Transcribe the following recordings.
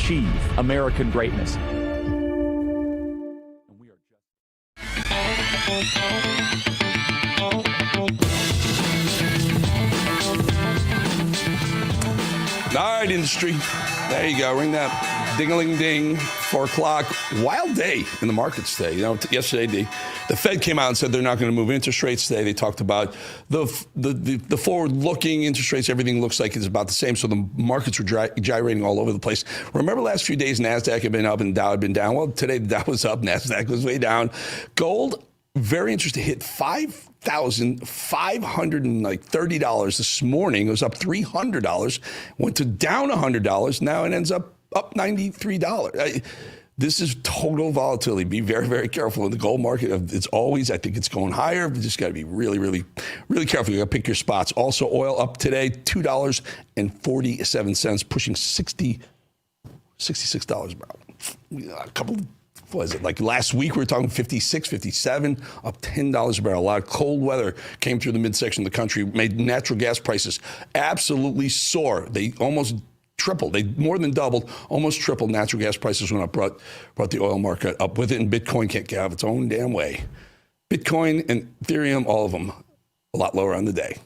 achieve American greatness. All right, industry. There you go. Ring that ding-a-ling-ding. 4 o'clock. Wild day in the markets today. You know, yesterday the Fed came out and said they're not going to move interest rates today. They talked about the forward-looking interest rates. Everything looks like it's about the same. So the markets were gyrating all over the place. Remember last few days, NASDAQ had been up and Dow had been down. Well, today the Dow was up. NASDAQ was way down. Gold, very interesting, hit $5,530 this morning. It was up $300. Went to down $100. Now it ends up $93. This is total volatility. Be very, very careful in the gold market. It's always, I think it's going higher. You just got to be really, really, really careful. You got to pick your spots. Also, oil up today, $2.47, pushing $66 a barrel. A couple of, what is it, like last week we were talking 56, 57, up $10 a barrel. A lot of cold weather came through the midsection of the country, made natural gas prices absolutely soar. They almost tripled. They more than doubled, almost tripled. Natural gas prices went up, brought the oil market up with it, and Bitcoin can't get out of its own damn way. Bitcoin and Ethereum, all of them, a lot lower on the day.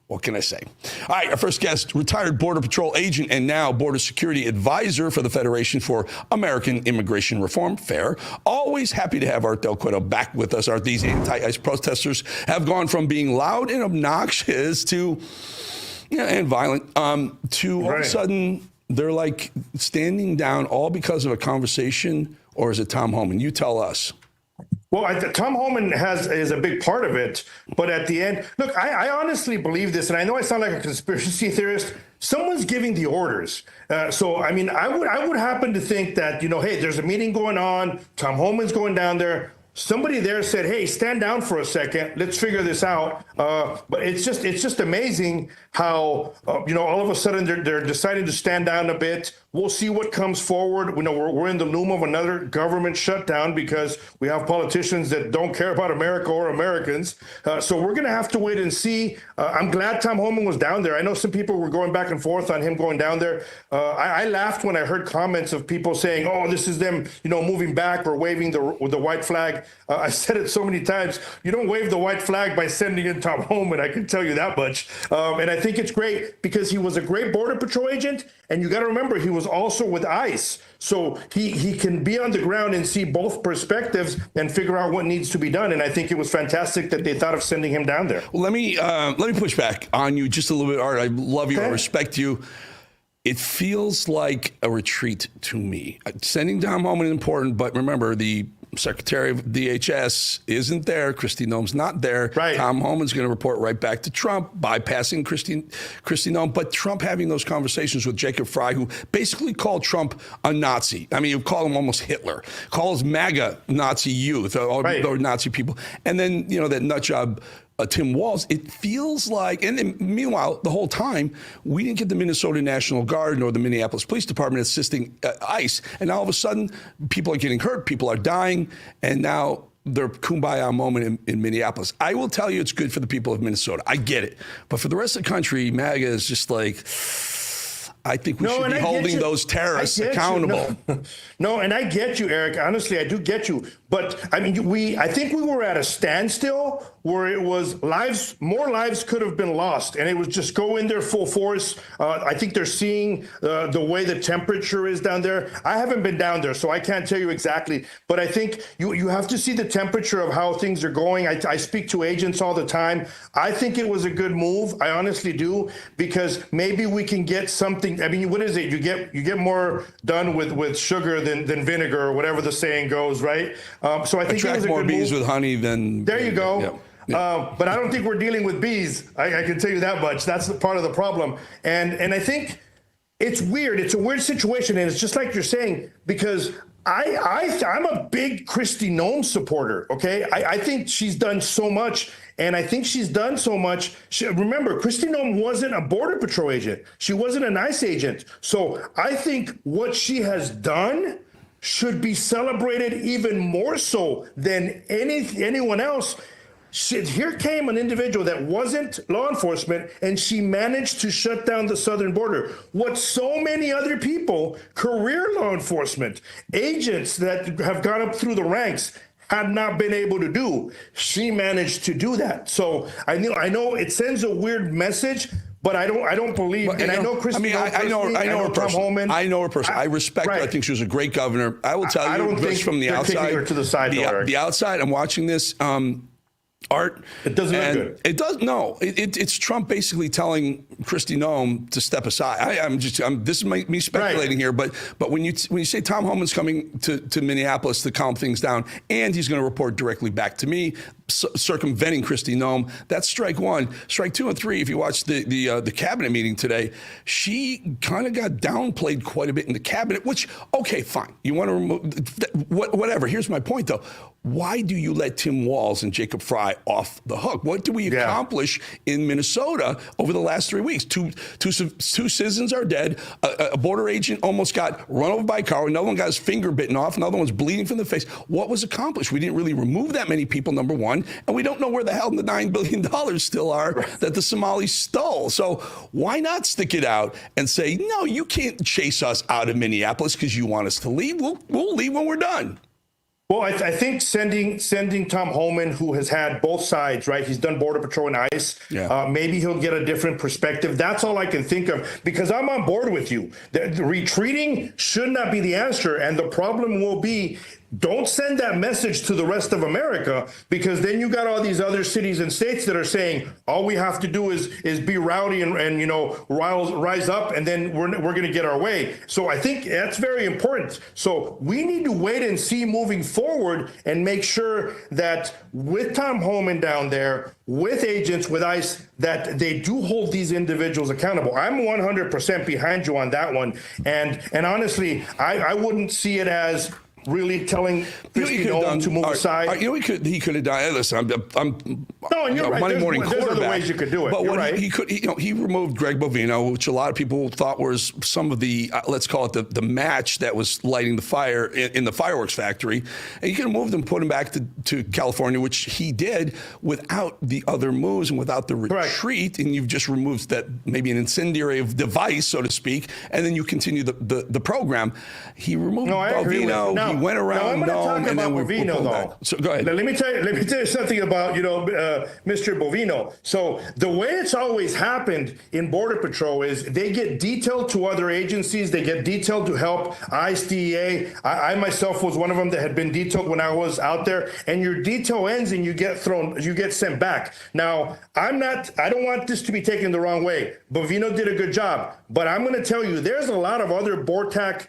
What can I say? All right, our first guest, retired Border Patrol agent and now Border Security Advisor for the Federation for American Immigration Reform, FAIR. Always happy to have Art Del Cueto back with us. Art, these anti-ICE protesters have gone from being loud and obnoxious to, and violent, to all of a sudden they're like standing down all because of a conversation, or is it Tom Homan? You tell us. Well, Tom Homan is a big part of it, but at the end, look, I honestly believe this, and I know I sound like a conspiracy theorist. Someone's giving the orders. So, I mean, I would happen to think that, hey, there's a meeting going on. Tom Homan's going down there. Somebody there said, hey, stand down for a second. Let's figure this out. But it's just amazing how, all of a sudden they're deciding to stand down a bit. We'll see what comes forward. We're in the loom of another government shutdown because we have politicians that don't care about America or Americans. So we're going to have to wait and see. I'm glad Tom Homan was down there. I know some people were going back and forth on him going down there. I laughed when I heard comments of people saying, oh, this is them, moving back or waving the white flag. I said it so many times. You don't wave the white flag by sending in Tom Homan. I can tell you that much. And I think it's great because he was a great Border Patrol agent. And you got to remember, he was also with ICE. So he can be on the ground and see both perspectives and figure out what needs to be done. And I think it was fantastic that they thought of sending him down there. Well, let me push back on you just a little bit, Art. I love you. Okay. I respect you. It feels like a retreat to me. Sending Tom Homan is important, but remember, the Secretary of DHS isn't there. Kristi Noem's not there. Right. Tom Homan's going to report right back to Trump, bypassing Kristi Noem. But Trump having those conversations with Jacob Frey, who basically called Trump a Nazi. I mean, you call him almost Hitler. Calls MAGA Nazi youth, or Nazi people. And then, that nut job, Tim Walz, it feels like, and then meanwhile, the whole time, we didn't get the Minnesota National Guard nor the Minneapolis Police Department assisting ICE. And now all of a sudden, people are getting hurt, people are dying, and now their kumbaya moment in Minneapolis. I will tell you it's good for the people of Minnesota. I get it. But for the rest of the country, MAGA is just like, I think we should be holding those terrorists accountable. No, and I get you, Eric. Honestly, I do get you. But I mean, I think we were at a standstill where it was more lives could have been lost, and it was just go in there full force. I think they're seeing the way the temperature is down there. I haven't been down there, so I can't tell you exactly. But I think you have to see the temperature of how things are going. I speak to agents all the time. I think it was a good move. I honestly do, because maybe we can get something. I mean, what is it? You get more done with sugar than vinegar, or whatever the saying goes, right? So I think it was a more good bees move. with honey than. There you go. Yeah. Yeah. But I don't think we're dealing with bees. I can tell you that much. That's the part of the problem. And I think it's weird. It's a weird situation, and it's just like you're saying, because I'm a big Kristi Noem supporter. Okay, I think she's done so much. And I think she's done so much. Remember, Kristi Noem wasn't a Border Patrol agent. She wasn't an ICE agent. So I think what she has done should be celebrated even more so than anyone else. Here came an individual that wasn't law enforcement, and she managed to shut down the southern border. What so many other people, career law enforcement, agents that have gone up through the ranks, had not been able to do. She managed to do that. So I know it sends a weird message, but I don't believe. Well, and I know Christy. I know her personally. I know her personally. I respect her. I think she was a great governor. I will tell you, I don't think from the outside, her to the side, the outside. I'm watching this. Art. It doesn't look good. It does. No, it's Trump basically telling Kristi Noem to step aside. This is me speculating here, but when you say Tom Homan's coming to Minneapolis to calm things down, and he's going to report directly back to me, circumventing Kristi Noem, that's strike one. Strike two and three. If you watch the cabinet meeting today, she kind of got downplayed quite a bit in the cabinet. Which, okay, fine. You want to remove whatever. Here's my point, though. Why do you let Tim Walz and Jacob Fry off the hook? What do we accomplish in Minnesota over the last 3 weeks? Two citizens are dead. A border agent almost got run over by a car. Another one got his finger bitten off. Another one's bleeding from the face. What was accomplished? We didn't really remove that many people, number one, and we don't know where the hell the $9 billion still are that the Somalis stole. So why not stick it out and say, no, you can't chase us out of Minneapolis because you want us to leave. We'll leave when we're done. Well, I think sending Tom Homan, who has had both sides, right? He's done Border Patrol and ICE. Yeah. Maybe he'll get a different perspective. That's all I can think of, because I'm on board with you. The retreating should not be the answer. And the problem will be, don't send that message to the rest of America, because then you got all these other cities and states that are saying all we have to do is be rowdy and rise up, and then we're going to get our way. So I think that's very important. So we need to wait and see moving forward and make sure that with Tom Homan down there, with agents, with ICE, that they do hold these individuals accountable. I'm 100% behind you on that one. And honestly, I wouldn't see it as really telling Kristi Noem to move aside. He could have done. Listen, no, and you're right. Monday morning there's quarterback. Other ways you could do it. But you're right. He removed Greg Bovino, which a lot of people thought was some of the let's call it the match that was lighting the fire in the fireworks factory. And you could have moved him, put him back to California, which he did without the other moves and without the retreat. And you've just removed that, maybe an incendiary device, so to speak, and then you continue the program. He removed Bovino. He went around Nome, and then Bovino, though. So go ahead. Now, let me tell you something about Mr. Bovino. So the way it's always happened in Border Patrol is they get detailed to other agencies. They get detailed to help ICE, DEA. I myself was one of them that had been detailed when I was out there. And your detail ends, and you get sent back. Now, I don't want this to be taken the wrong way. Bovino did a good job, but I'm going to tell you, there's a lot of other BORTAC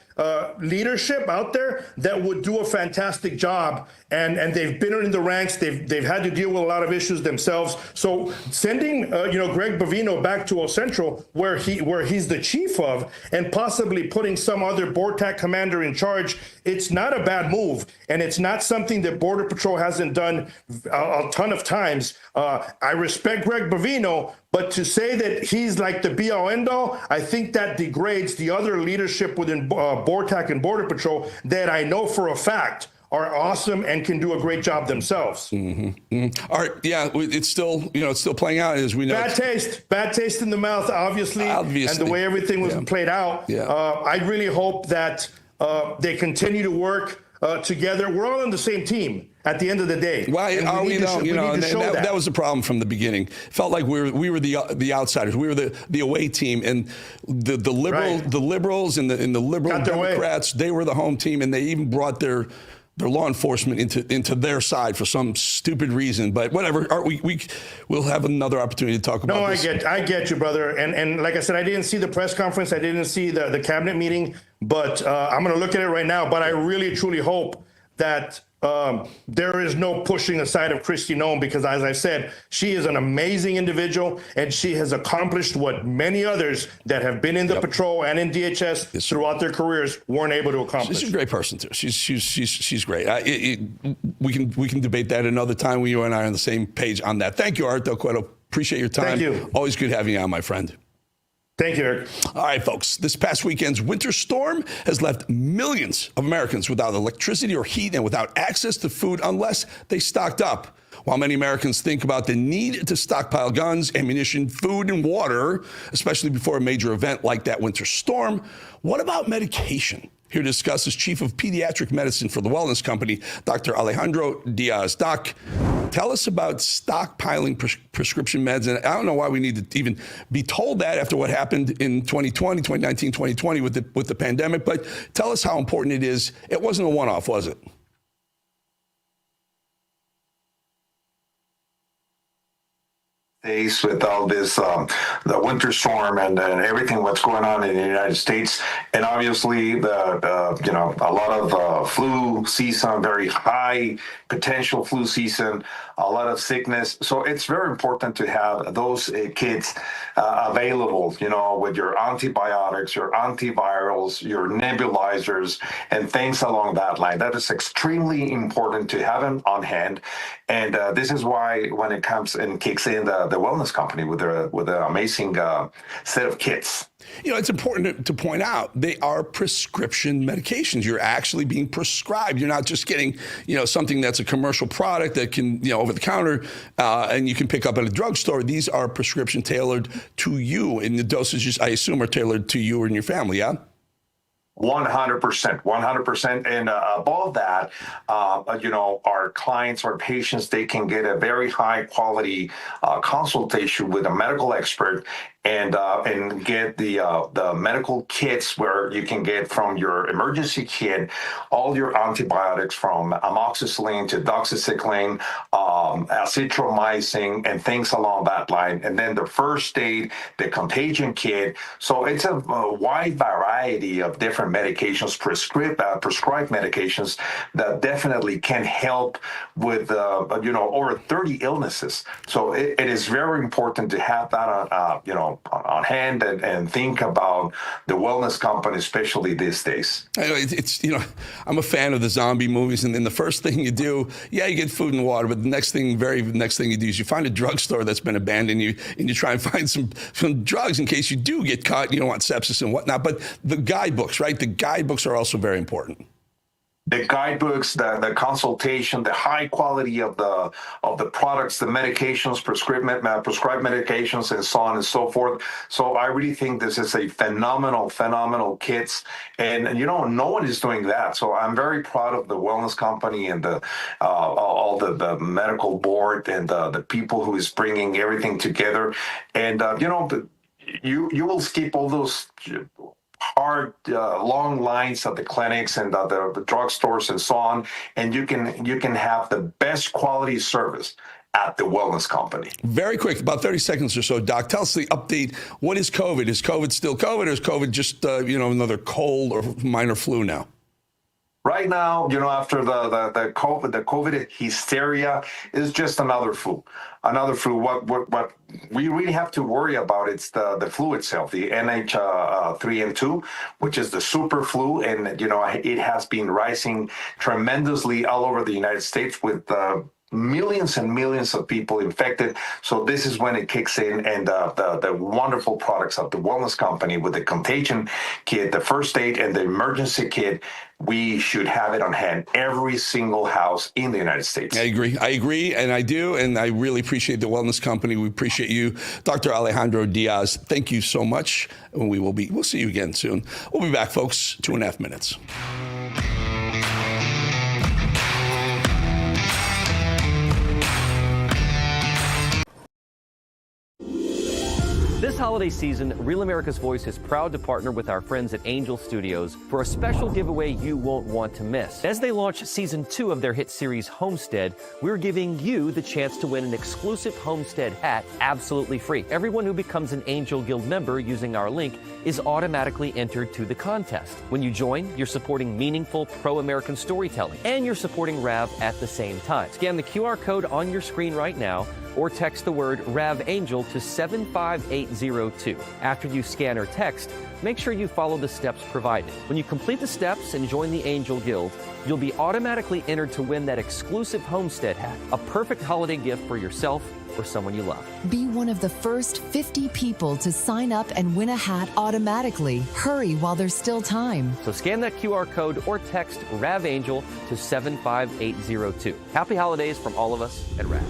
leadership out there that would do a fantastic job, and they've been in the ranks. They've had to deal with a lot of issues themselves. So sending Greg Bovino back to El Central, where he's the chief of, and possibly putting some other BORTAC commander in charge, it's not a bad move, and it's not something that Border Patrol hasn't done a ton of times. I respect Greg Bovino, but to say that he's like the be-all, end-all, I think that degrades the other leadership within BORTAC and Border Patrol that I know for a fact are awesome and can do a great job themselves. Mm-hmm. Mm-hmm. All right, yeah, it's still playing out, as we know. Bad taste in the mouth, obviously. And the way everything was played out. Yeah. I really hope that they continue to work together. We're all on the same team at the end of the day. Well, that was the problem from the beginning. Felt like we were the outsiders. We were the away team, and the liberals and the liberal Democrats, they were the home team, and they even brought their law enforcement into their side for some stupid reason. But whatever, we'll have another opportunity to talk about this. No, I get you, brother. And like I said, I didn't see the press conference. I didn't see the cabinet meeting, but I'm going to look at it right now. But I really, truly hope that there is no pushing aside of Kristi Noem, because, as I said, she is an amazing individual, and she has accomplished what many others that have been in the patrol and in DHS throughout their careers weren't able to accomplish. She's a great person too. She's great. We can debate that another time when you and I are on the same page on that. Thank you, Art Del Cueto. Appreciate your time. Thank you. Always good having you on, my friend. Thank you, Eric. All right, folks. This past weekend's winter storm has left millions of Americans without electricity or heat and without access to food unless they stocked up. While many Americans think about the need to stockpile guns, ammunition, food, and water, especially before a major event like that winter storm, what about medication? Here to discuss is Chief of Pediatric Medicine for the Wellness Company, Dr. Alejandro Diaz. Doc, tell us about stockpiling prescription meds. And I don't know why we need to even be told that after what happened in 2019, 2020 with the pandemic. But tell us how important it is. It wasn't a one-off, was it? With all this, the winter storm and everything what's going on in the United States, and obviously a lot of flu season, very high potential flu season, a lot of sickness. So it's very important to have those kits available, with your antibiotics, your antivirals, your nebulizers, and things along that line. That is extremely important to have them on hand. And this is why when it comes and kicks in the Wellness Company with an amazing set of kits. It's important to point out they are prescription medications. You're actually being prescribed. You're not just getting, something that's a commercial product that can, over the counter and you can pick up at a drugstore. These are prescription tailored to you, and the dosages, I assume, are tailored to you and your family. Yeah. 100%. And above that, our clients, our patients, they can get a very high quality consultation with a medical expert and get the medical kits where you can get from your emergency kit all your antibiotics from amoxicillin to doxycycline, azithromycin, and things along that line. And then the first aid, the contagion kit. So it's a wide variety of different medications, prescribed medications that definitely can help with, over 30 illnesses. So it is very important to have that on hand and think about the Wellness Company, especially these days. It's I'm a fan of the zombie movies, and then the first thing you do, you get food and water, but the next thing you do is you find a drugstore that's been abandoned, and you try and find some drugs in case you do get caught. You don't want sepsis and whatnot. But the guidebooks, right? The guidebooks are also very important. The guidebooks, the consultation, the high quality of the products, the medications, prescribed medications, and so on and so forth. So I really think this is a phenomenal kits, and no one is doing that. So I'm very proud of the Wellness Company and all the medical board and the people who is bringing everything together. And you will skip all those hard, long lines at the clinics and the drugstores and so on, and you can have the best quality service at the Wellness Company. Very quick, about 30 seconds or so, Doc. Tell us the update. What is COVID? Is COVID still COVID, or is COVID just another cold or minor flu now? Right now, after the COVID hysteria, is just another flu. What we really have to worry about is the flu itself, the NH3N2, which is the super flu, and it has been rising tremendously all over the United States with millions and millions of people infected. So this is when it kicks in, and the wonderful products of the Wellness Company with the contagion kit, the first aid, and the emergency kit, we should have it on hand, every single house in the United States. I agree, and I do, and I really appreciate the Wellness Company. We appreciate you, Dr. Alejandro Diaz. Thank you so much, and we'll see you again soon. We'll be back, folks. 2.5 minutes. This holiday season, Real America's Voice is proud to partner with our friends at Angel Studios for a special giveaway you won't want to miss. As they launch season 2 of their hit series Homestead, we're giving you the chance to win an exclusive Homestead hat absolutely free. Everyone who becomes an Angel Guild member using our link is automatically entered to the contest. When you join, you're supporting meaningful pro-American storytelling, and you're supporting RAV at the same time. Scan the QR code on your screen right now, or text the word RAVANGEL to 75802. After you scan or text, make sure you follow the steps provided. When you complete the steps and join the Angel Guild, you'll be automatically entered to win that exclusive homestead hat, a perfect holiday gift for yourself or someone you love. Be one of the first 50 people to sign up and win a hat automatically. Hurry while there's still time. So scan that QR code or text RAVANGEL to 75802. Happy holidays from all of us at RAV.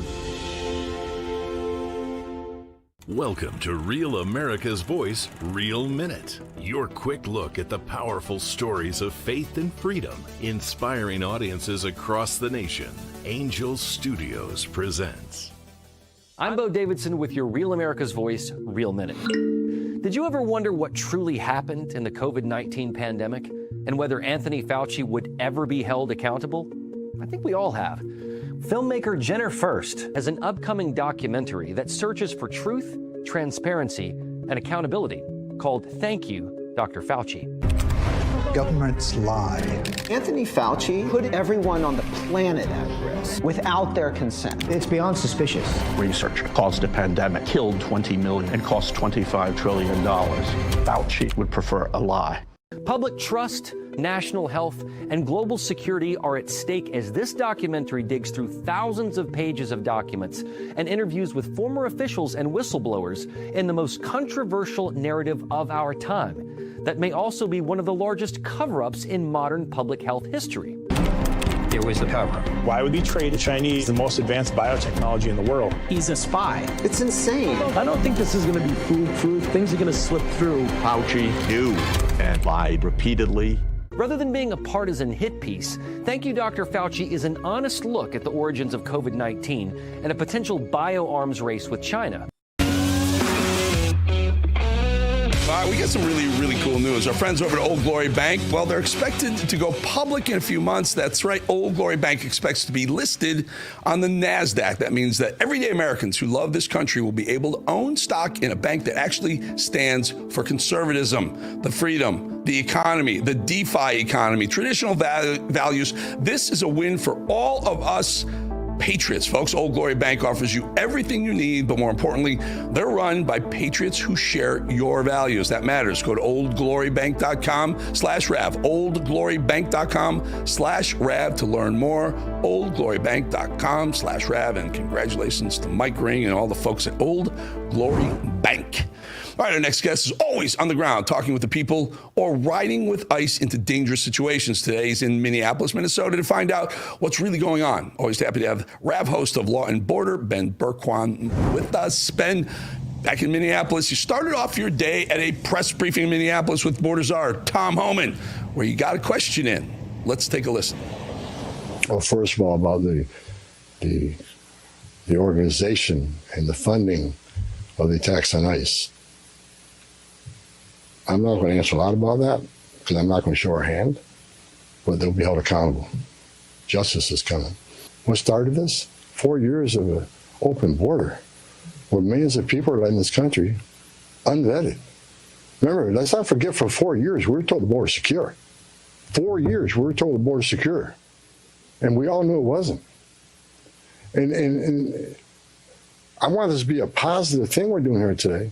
Welcome to Real America's Voice, Real Minute. Your quick look at the powerful stories of faith and freedom, inspiring audiences across the nation. Angel Studios presents. I'm Bo Davidson with your Real America's Voice, Real Minute. Did you ever wonder what truly happened in the COVID-19 pandemic and whether Anthony Fauci would ever be held accountable? I think we all have. Filmmaker Jenner First has an upcoming documentary that searches for truth, transparency, and accountability called Thank You, Dr. Fauci. Governments lie. Anthony Fauci put everyone on the planet at risk without their consent. It's beyond suspicious. Research caused a pandemic, killed 20 million, and cost $25 trillion. Fauci would prefer a lie. Public trust, national health, and global security are at stake as this documentary digs through thousands of pages of documents and interviews with former officials and whistleblowers in the most controversial narrative of our time that may also be one of the largest cover-ups in modern public health history. There was the cover. Why would he trade the Chinese the most advanced biotechnology in the world? He's a spy. It's insane. I don't think this is going to be foolproof. Things are going to slip through. Fauci knew and lied repeatedly. Rather than being a partisan hit piece, Thank You, Dr. Fauci is an honest look at the origins of COVID-19 and a potential bioarms race with China. All right, we got some really cool news. Our friends over at Old Glory Bank, well, they're expected to go public in a few months. That's right. Old Glory Bank expects to be listed on the NASDAQ. That means that everyday Americans who love this country will be able to own stock in a bank that actually stands for conservatism, the freedom, the economy, the DeFi economy, traditional values. This is a win for all of us patriots, folks. Old Glory Bank offers you everything you need, but more importantly, they're run by patriots who share your values. That matters. Go to oldglorybank.com/RAV, oldglorybank.com/RAV to learn more, oldglorybank.com/RAV, and congratulations to Mike Ring and all the folks at Old Glory Bank. All right, our next guest is always on the ground, talking with the people or riding with ICE into dangerous situations. Today he's in Minneapolis, Minnesota, to find out what's really going on. Always happy to have RAV host of Law and Border, Ben Berquan, with us. Ben, back in Minneapolis, you started off your day at a press briefing in Minneapolis with Border Czar Tom Homan, where you got a question in. Let's take a listen. Well, first of all, about the organization and the funding of the attacks on ICE. I'm not going to answer a lot about that because I'm not going to show our hand, but they'll be held accountable. Justice is coming. What started this? 4 years of an open border where millions of people are in this country unvetted. Remember, let's not forget, for 4 years, we were told the border is secure. 4 years, we were told the border is secure. And we all knew it wasn't. And I want this to be a positive thing we're doing here today.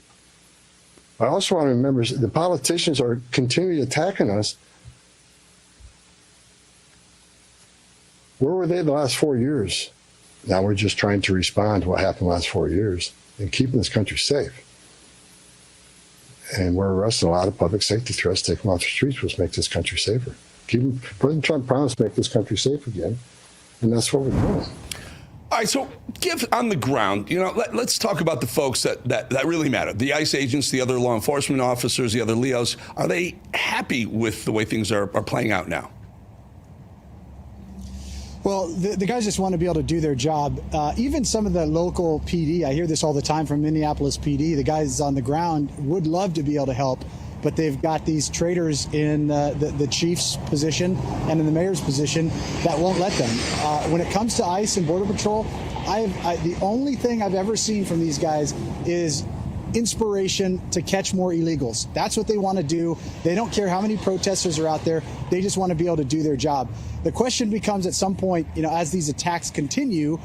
I also want to remember the politicians are continually attacking us. Where were they the last 4 years? Now we're just trying to respond to what happened the last 4 years and keeping this country safe. And we're arresting a lot of public safety threats, take them off the streets, which make this country safer. President Trump promised to make this country safe again, and that's what we're doing. All right, so give on the ground, let's talk about the folks that really matter. The ICE agents, the other law enforcement officers, the other LEOs. Are they happy with the way things are playing out now? Well, the guys just want to be able to do their job. Even some of the local PD, I hear this all the time from Minneapolis PD, the guys on the ground would love to be able to help, but they've got these traitors in the chief's position and in the mayor's position that won't let them. When it comes to ICE and Border Patrol, the only thing I've ever seen from these guys is inspiration to catch more illegals. That's what they want to do. They don't care how many protesters are out there. They just want to be able to do their job. The question becomes at some point, as these attacks continue,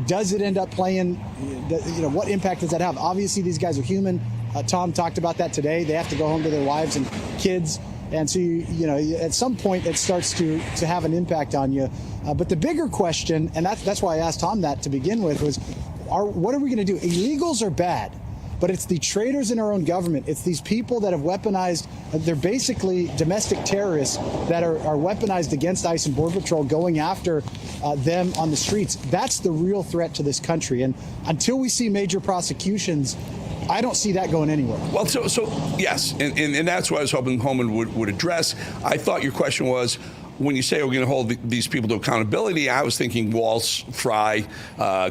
does it end up playing, what impact does that have? Obviously, these guys are human. Tom talked about that today. They have to go home to their wives and kids. And so, at some point, it starts to have an impact on you. But the bigger question, and that's why I asked Tom that to begin with, was what are we going to do? Illegals are bad, but it's the traitors in our own government. It's these people that have weaponized. They're basically domestic terrorists that are weaponized against ICE and Border Patrol, going after them on the streets. That's the real threat to this country. And until we see major prosecutions, I don't see that going anywhere. Well, so yes, and that's what I was hoping Holman would address. I thought your question was, when you say we're going to hold these people to accountability, I was thinking Walz, Fry,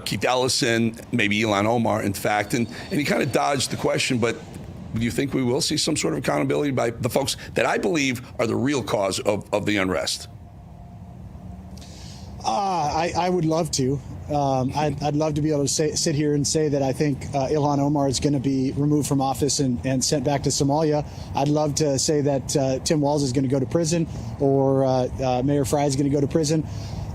Keith Ellison, maybe Ilhan Omar, in fact, and he kind of dodged the question, but do you think we will see some sort of accountability by the folks that I believe are the real cause of the unrest? I would love to. I'd love to be able to sit here and say that I think Ilhan Omar is going to be removed from office and sent back to Somalia. I'd love to say that Tim Walz is going to go to prison, or Mayor Fry is going to go to prison.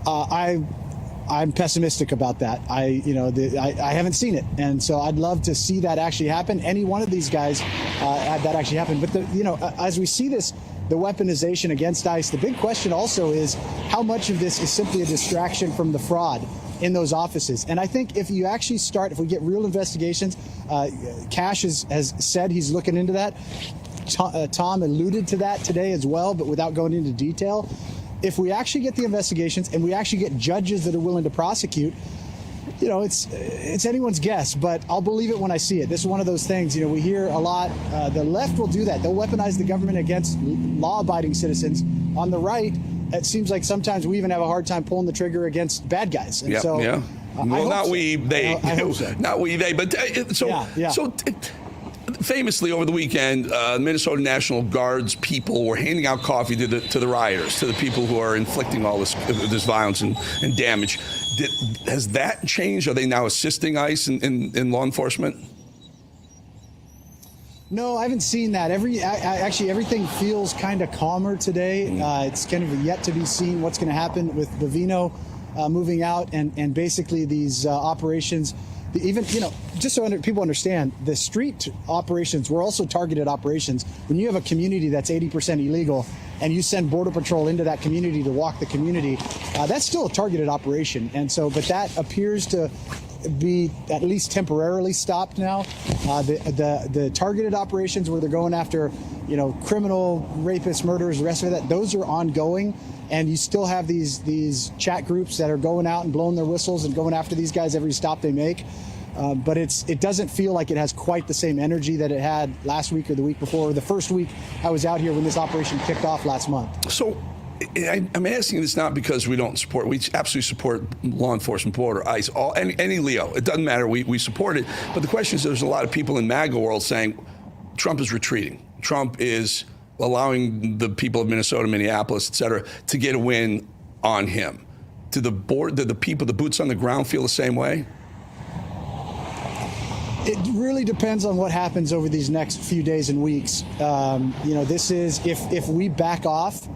I'm pessimistic about that. I haven't seen it, and so I'd love to see that actually happen. Any one of these guys had that actually happen. But as we see this, the weaponization against ICE, the big question also is how much of this is simply a distraction from the fraud in those offices. And I think if you actually if we get real investigations, Cash has said he's looking into that. Tom alluded to that today as well, but without going into detail. If we actually get the investigations and we actually get judges that are willing to prosecute, it's anyone's guess, but I'll believe it when I see it. This is one of those things, we hear a lot. The left will do that. They'll weaponize the government against law-abiding citizens. On the right, it seems like sometimes we even have a hard time pulling the trigger against bad guys. And Well, not we, they. I hope so. Not we, they. But so famously over the weekend, Minnesota National Guard's people were handing out coffee to the rioters, to the people who are inflicting all this violence and damage. Has that changed? Are they now assisting ICE in law enforcement? No, I haven't seen that. Actually, everything feels kind of calmer today. It's kind of yet to be seen what's going to happen with Bovino moving out and basically these operations. Even, just so people understand, the street operations were also targeted operations. When you have a community that's 80% illegal and you send Border Patrol into that community to walk the community, that's still a targeted operation. And so, but that appears to be at least temporarily stopped now. The targeted operations where they're going after, criminal, rapists, murderers, the rest of it, those are ongoing. And you still have these chat groups that are going out and blowing their whistles and going after these guys every stop they make. But it doesn't feel like it has quite the same energy that it had last week or the week before, or the first week I was out here when this operation kicked off last month. So I'm asking this not because we absolutely support law enforcement, border, ICE, any Leo. It doesn't matter. We support it. But the question is, there's a lot of people in MAGA world saying Trump is retreating. Trump is allowing the people of Minnesota, Minneapolis, et cetera, to get a win on him. Do the people, the boots on the ground, feel the same way? It really depends on what happens over these next few days and weeks. This is, if we back off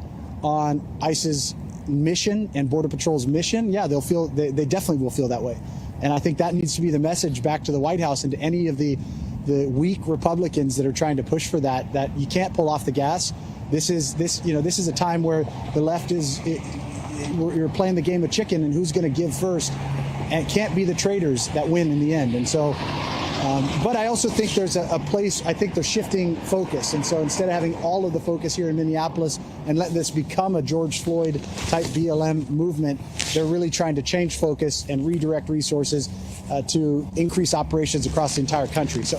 on ICE's mission and Border Patrol's mission, they definitely will feel that way. And I think that needs to be the message back to the White House and to any of the weak Republicans that are trying to push for that you can't pull off the gas. This is a time where the left you're playing the game of chicken and who's going to give first, and it can't be the traitors that win in the end. And so, but I also think there's a place, I think they're shifting focus. And so instead of having all of the focus here in Minneapolis and letting this become a George Floyd type BLM movement, they're really trying to change focus and redirect resources to increase operations across the entire country. So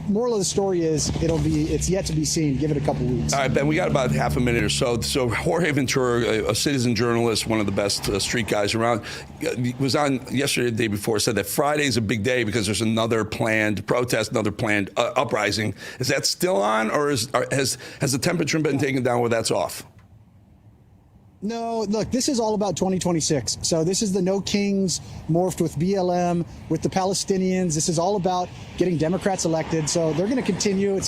moral of the story is it's yet to be seen. Give it a couple weeks. All right, Ben, we got about half a minute or so. So Jorge Ventura, a citizen journalist, one of the best street guys around, was on yesterday, the day before, said that Friday's a big day because there's another planned protest, another planned uprising. Is that still on, or has the temperature been taken down where that's off? No, look, this is all about 2026. So this is the No Kings morphed with BLM, with the Palestinians. This is all about getting Democrats elected. So they're going to continue.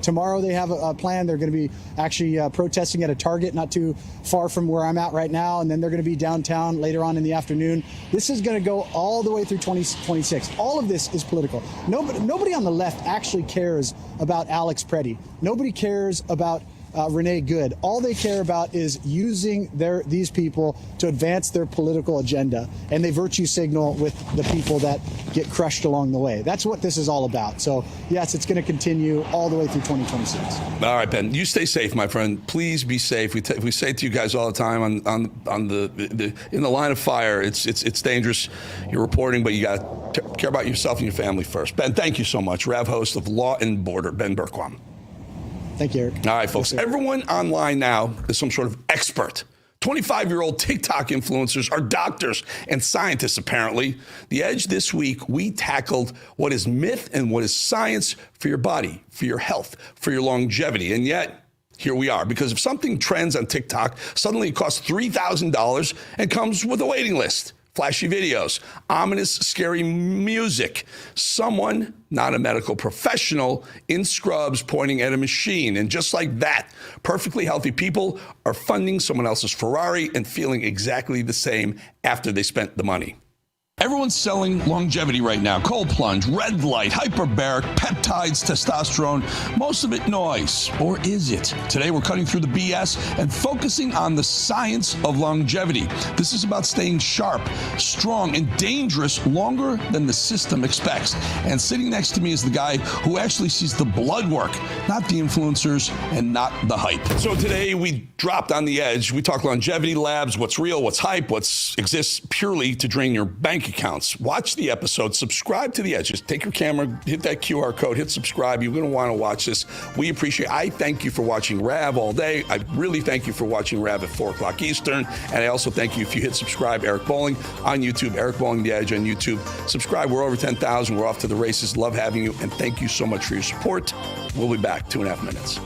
Tomorrow they have a plan. They're going to be actually protesting at a Target not too far from where I'm at right now. And then they're going to be downtown later on in the afternoon. This is going to go all the way through 2026. All of this is political. Nobody on the left actually cares about Alex Preddy. Nobody cares about Renee Good. All they care about is using these people to advance their political agenda, and they virtue signal with the people that get crushed along the way. That's what this is all about. So, yes, it's going to continue all the way through 2026. All right, Ben, you stay safe, my friend. Please be safe. We say it to you guys all the time on the in the line of fire. It's dangerous. You're reporting, but you got to care about yourself and your family first. Ben, thank you so much. Rav host of Law and Border, Ben Berquam. Thank you, Eric. All right, folks. Yes, everyone online now is some sort of expert. 25-year-old TikTok influencers are doctors and scientists, apparently. The Edge this week, we tackled what is myth and what is science for your body, for your health, for your longevity. And yet, here we are. Because if something trends on TikTok, suddenly it costs $3,000 and comes with a waiting list. Flashy videos, ominous, scary music, someone, not a medical professional, in scrubs pointing at a machine. And just like that, perfectly healthy people are funding someone else's Ferrari and feeling exactly the same after they spent the money. Everyone's selling longevity right now. Cold plunge, red light, hyperbaric, peptides, testosterone, most of it noise. Or is it? Today we're cutting through the BS and focusing on the science of longevity. This is about staying sharp, strong, and dangerous longer than the system expects. And sitting next to me is the guy who actually sees the blood work, not the influencers and not the hype. So today we dropped on the Edge. We talk longevity labs, what's real, what's hype, what exists purely to drain your bank accounts. Watch the episode, subscribe to the Edge. Just take your camera, hit that QR code, hit subscribe. You're going to want to watch this. We appreciate it. I thank you for watching Rav all day. I really thank you for watching Rav at 4 o'clock Eastern. And I also thank you if you hit subscribe, Eric Bolling on YouTube, Eric Bolling The Edge on YouTube. Subscribe. We're over 10,000. We're off to the races. Love having you. And thank you so much for your support. We'll be back 2.5 minutes.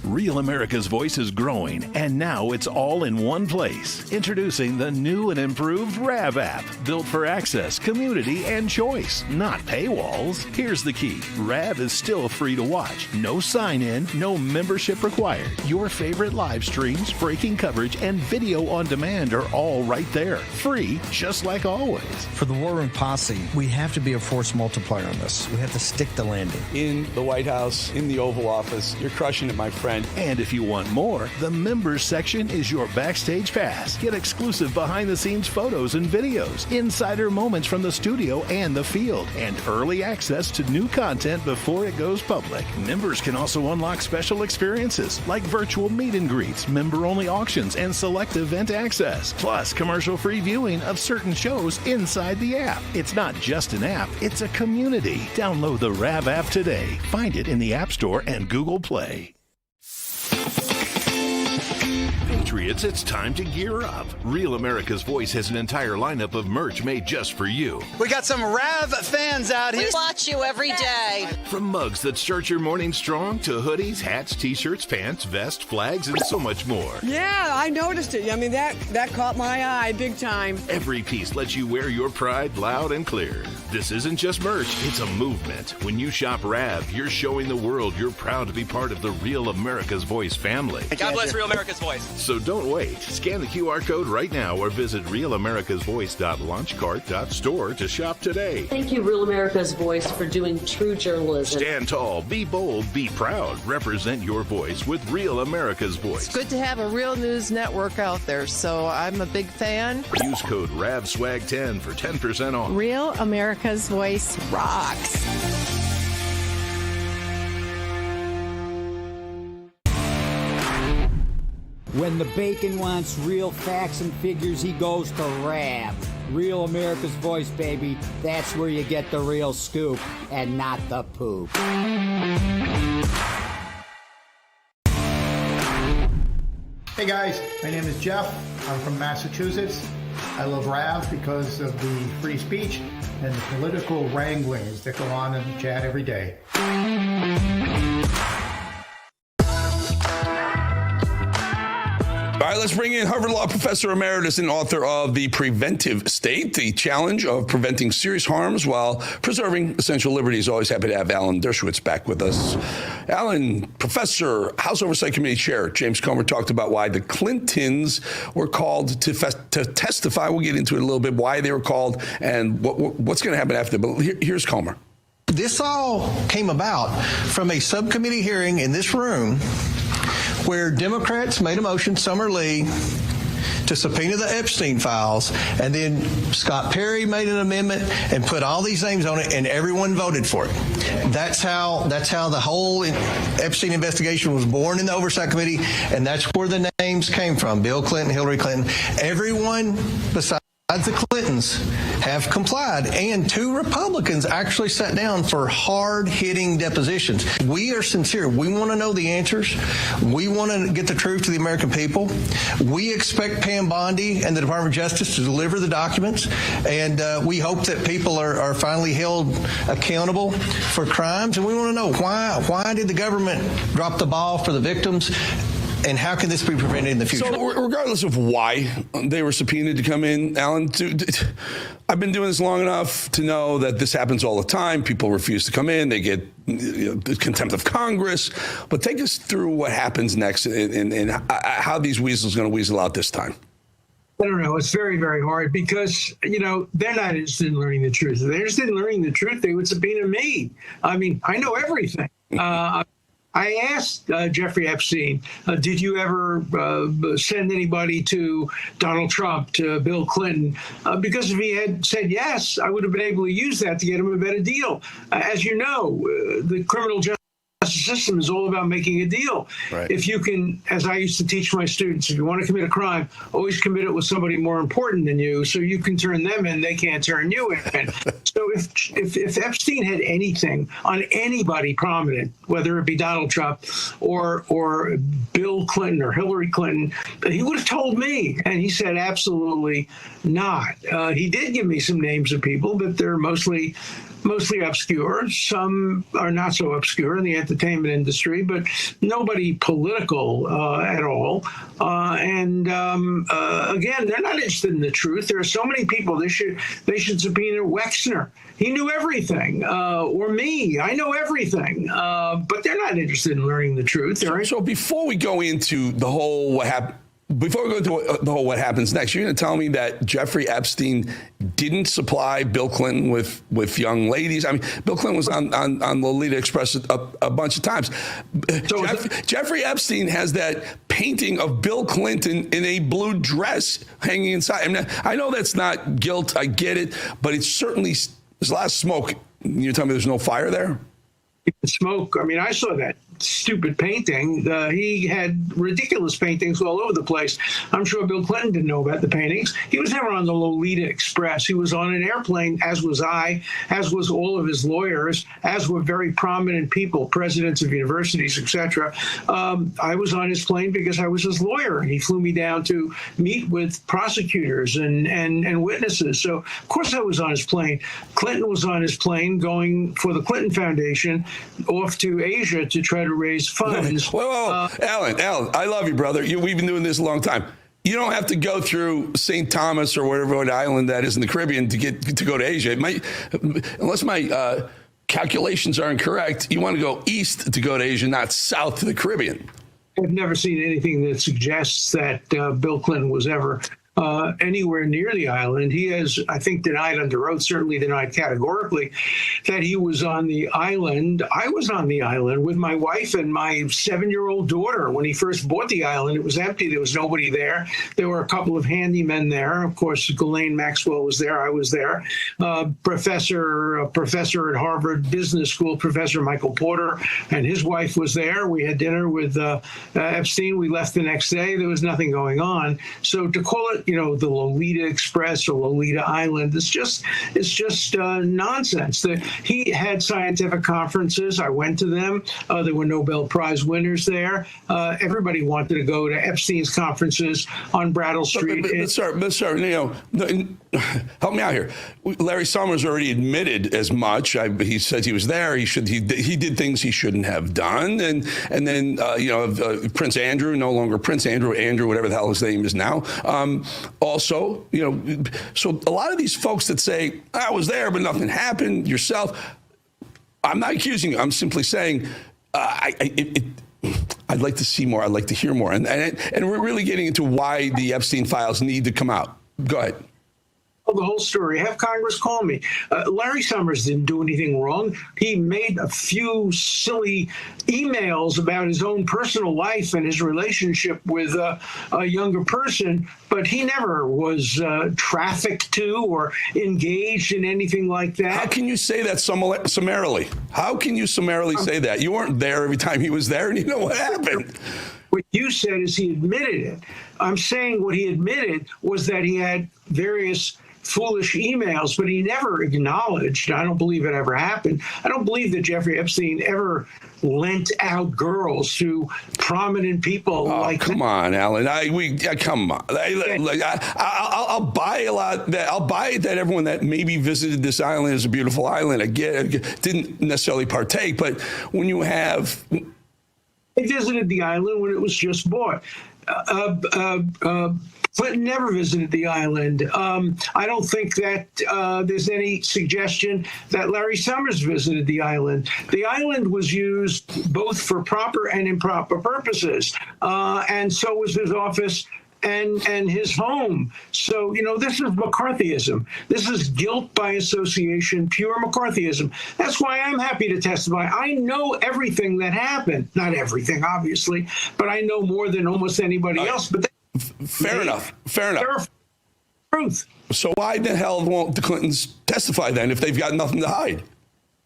Real America's Voice is growing, and now it's all in one place. Introducing the new and improved Rav app, built for access, community, and choice, not paywalls. Here's the key. Rav is still free to watch. No sign-in, no membership required. Your favorite live streams, breaking coverage, and video on demand are all right there. Free, just like always. For the War Room Posse, we have to be a force multiplier on this. We have to stick the landing. In the White House, in the Oval Office, you're crushing it, my friend. And if you want more, the members section is your backstage pass. Get exclusive behind-the-scenes photos and videos, insider moments from the studio and the field, and early access to new content before it goes public. Members can also unlock special experiences like virtual meet and greets, member-only auctions, and select event access. Plus, commercial-free viewing of certain shows inside the app. It's not just an app, it's a community. Download the Rav app today. Find it in the App Store and Google Play. Patriots, it's time to gear up. Real America's Voice has an entire lineup of merch made just for you. We got some Rav fans out here. We watch you every day. From mugs that start your morning strong to hoodies, hats, t-shirts, pants, vests, flags, and so much more. Yeah, I noticed it. I mean, that caught my eye big time. Every piece lets you wear your pride loud and clear. This isn't just merch, it's a movement. When you shop Rav, you're showing the world you're proud to be part of the Real America's Voice family. God bless Real America's Voice. So don't wait. Scan the QR code right now or visit realamericasvoice.launchcart.store to shop today. Thank you, Real America's Voice, for doing true journalism. Stand tall, be bold, be proud. Represent your voice with Real America's Voice. It's good to have a real news network out there, so I'm a big fan. Use code RAVSWAG10 for 10% off. Real America's Voice rocks. When the bacon wants real facts and figures, he goes to Rav. Real America's Voice, baby. That's where you get the real scoop and not the poop. Hey guys, my name is Jeff. I'm from Massachusetts. I love Rav because of the free speech and the political wranglings that go on in the chat every day. All right, let's bring in Harvard Law Professor Emeritus and author of The Preventive State, The Challenge of Preventing Serious Harms While Preserving Essential Liberties. Always happy to have Alan Dershowitz back with us. Alan, Professor, House Oversight Committee Chair James Comer talked about why the Clintons were called to testify. We'll get into it a little bit, why they were called and what's going to happen after. But here's Comer. This all came about from a subcommittee hearing in this room where Democrats made a motion, Summer Lee, to subpoena the Epstein files, and then Scott Perry made an amendment and put all these names on it, and everyone voted for it. That's how the whole Epstein investigation was born in the Oversight Committee, and that's where the names came from: Bill Clinton, Hillary Clinton. Everyone besides the Clintons have complied, and 2 Republicans actually sat down for hard-hitting depositions. We are sincere. We want to know the answers. We want to get the truth to the American people. We expect Pam Bondi and the Department of Justice to deliver the documents, and we hope that people are finally held accountable for crimes. And we want to know why did the government drop the ball for the victims? And how can this be prevented in the future? So regardless of why they were subpoenaed to come in, Alan, I've been doing this long enough to know that this happens all the time. People refuse to come in. They get contempt of Congress. But take us through what happens next and how these weasels are going to weasel out this time. I don't know. It's very, very hard because, they're not interested in learning the truth. If they're interested in learning the truth, they would subpoena me. I mean, I know everything. I asked Jeffrey Epstein, did you ever send anybody to Donald Trump, to Bill Clinton? Because if he had said yes, I would have been able to use that to get him a better deal. As you know, the criminal justice system is all about making a deal. Right. If you can, as I used to teach my students, if you want to commit a crime, always commit it with somebody more important than you, so you can turn them in, they can't turn you in. So if Epstein had anything on anybody prominent, whether it be Donald Trump or Bill Clinton or Hillary Clinton, he would have told me. And he said, absolutely not. He did give me some names of people, but they're mostly obscure. Some are not so obscure in the entertainment industry, but nobody political at all. Again, they're not interested in the truth. There are so many people. They should subpoena Wexner. He knew everything. Or me. I know everything. But they're not interested in learning the truth. So before we go into the whole what happened, before we go into the whole what happens next, you're going to tell me that Jeffrey Epstein didn't supply Bill Clinton with young ladies. I mean, Bill Clinton was on Lolita Express a bunch of times. Jeffrey Epstein has that painting of Bill Clinton in a blue dress hanging inside. I mean, I know that's not guilt. I get it, but it's certainly, there's a lot of smoke. You're telling me there's no fire there? Smoke. I mean, I saw that stupid painting. He had ridiculous paintings all over the place. I'm sure Bill Clinton didn't know about the paintings. He was never on the Lolita Express. He was on an airplane, as was I, as was all of his lawyers, as were very prominent people, presidents of universities, etc. I was on his plane because I was his lawyer. He flew me down to meet with prosecutors and witnesses. So, of course, I was on his plane. Clinton was on his plane going for the Clinton Foundation off to Asia to try to raise funds. Whoa. Alan, I love you, brother. We've been doing this a long time. You don't have to go through St. Thomas or whatever island that is in the Caribbean to go to Asia. It might, unless my calculations are incorrect, you want to go east to go to Asia, not south to the Caribbean. I've never seen anything that suggests that Bill Clinton was ever anywhere near the island. He has, I think, denied under oath, certainly denied categorically, that he was on the island. I was on the island with my wife and my 7-year-old daughter. When he first bought the island, it was empty. There was nobody there. There were a couple of handymen there. Of course, Ghislaine Maxwell was there. I was there. Professor at Harvard Business School, Professor Michael Porter, and his wife was there. We had dinner with Epstein. We left the next day. There was nothing going on. So to call it the Lolita Express or Lolita Island. It's just nonsense. He had scientific conferences. I went to them. There were Nobel Prize winners there. Everybody wanted to go to Epstein's conferences on Brattle Street. Sir, help me out here. Larry Summers already admitted as much. He said he was there. He did things he shouldn't have done, and then Prince Andrew, no longer Prince Andrew, whatever the hell his name is now. Also, so a lot of these folks that say I was there but nothing happened. Yourself, I'm not accusing you. I'm simply saying I'd like to see more. I'd like to hear more, and we're really getting into why the Epstein files need to come out. Go ahead. The whole story. Have Congress call me. Larry Summers didn't do anything wrong. He made a few silly emails about his own personal life and his relationship with a younger person, but he never was trafficked to or engaged in anything like that. How can you say that summarily? How can you summarily say that? You weren't there every time he was there, and you know what happened. What you said is he admitted it. I'm saying what he admitted was that he had various foolish emails, but he never acknowledged. I don't believe it ever happened. I don't believe that Jeffrey Epstein ever lent out girls to prominent people. Come on, Alan. Come on. I'll buy a lot. I'll buy that everyone that maybe visited this island is a beautiful island. I didn't necessarily partake, but when you have, I visited the island when it was just bought. Clinton never visited the island. I don't think that there's any suggestion that Larry Summers visited the island. The island was used both for proper and improper purposes, and so was his office and his home. So, this is McCarthyism. This is guilt by association, pure McCarthyism. That's why I'm happy to testify. I know everything that happened. Not everything, obviously, but I know more than almost anybody else. But Fair enough. Truth. So why the hell won't the Clintons testify then if they've got nothing to hide?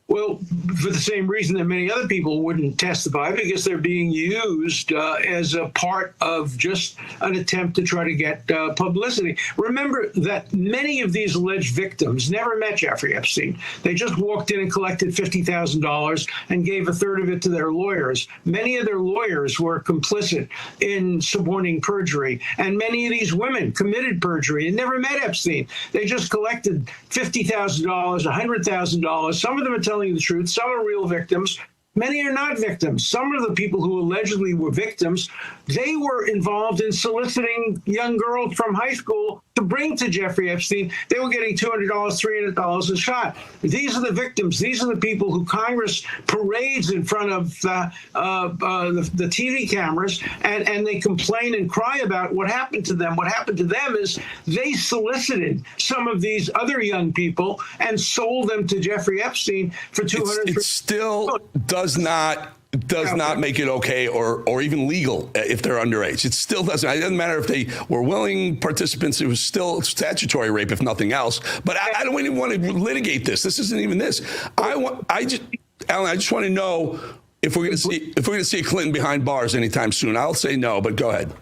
Well, for the same reason that many other people wouldn't testify, because they're being used as a part of just an attempt to try to get publicity. Remember that many of these alleged victims never met Jeffrey Epstein. They just walked in and collected $50,000 and gave a third of it to their lawyers. Many of their lawyers were complicit in suborning perjury, and many of these women committed perjury and never met Epstein. They just collected $50,000, $100,000. Some of them are telling the truth. Some are real victims. Many are not victims. Some of the people who allegedly were victims, they were involved in soliciting young girls from high school to bring to Jeffrey Epstein. They were getting $200, $300 a shot. These are the victims. These are the people who Congress parades in front of the TV cameras, and they complain and cry about what happened to them. What happened to them is they solicited some of these other young people and sold them to Jeffrey Epstein for $200. It still does not make it okay or even legal if they're underage. It still doesn't. It doesn't matter if they were willing participants. It was still statutory rape, if nothing else. But I don't even want to litigate this. This isn't even this. Alan, I just want to know if we're going to see a Clinton behind bars anytime soon. I'll say no, but go ahead.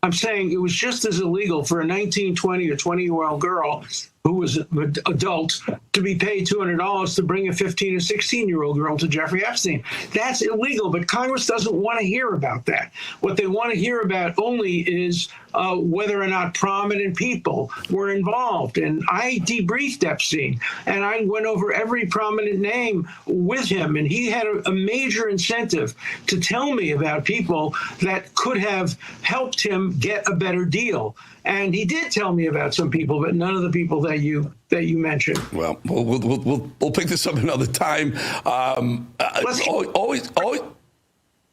I'm saying it was just as illegal for a 19, 20, or 20-year-old girl who was an adult to be paid $200 to bring a 15 or 16-year-old girl to Jeffrey Epstein. That's illegal, but Congress doesn't want to hear about that. What they want to hear about only is whether or not prominent people were involved. And I debriefed Epstein, and I went over every prominent name with him, and he had a major incentive to tell me about people that could have helped him get a better deal. And he did tell me about some people, but none of the people that you mentioned. Well, we'll pick this up another time. Always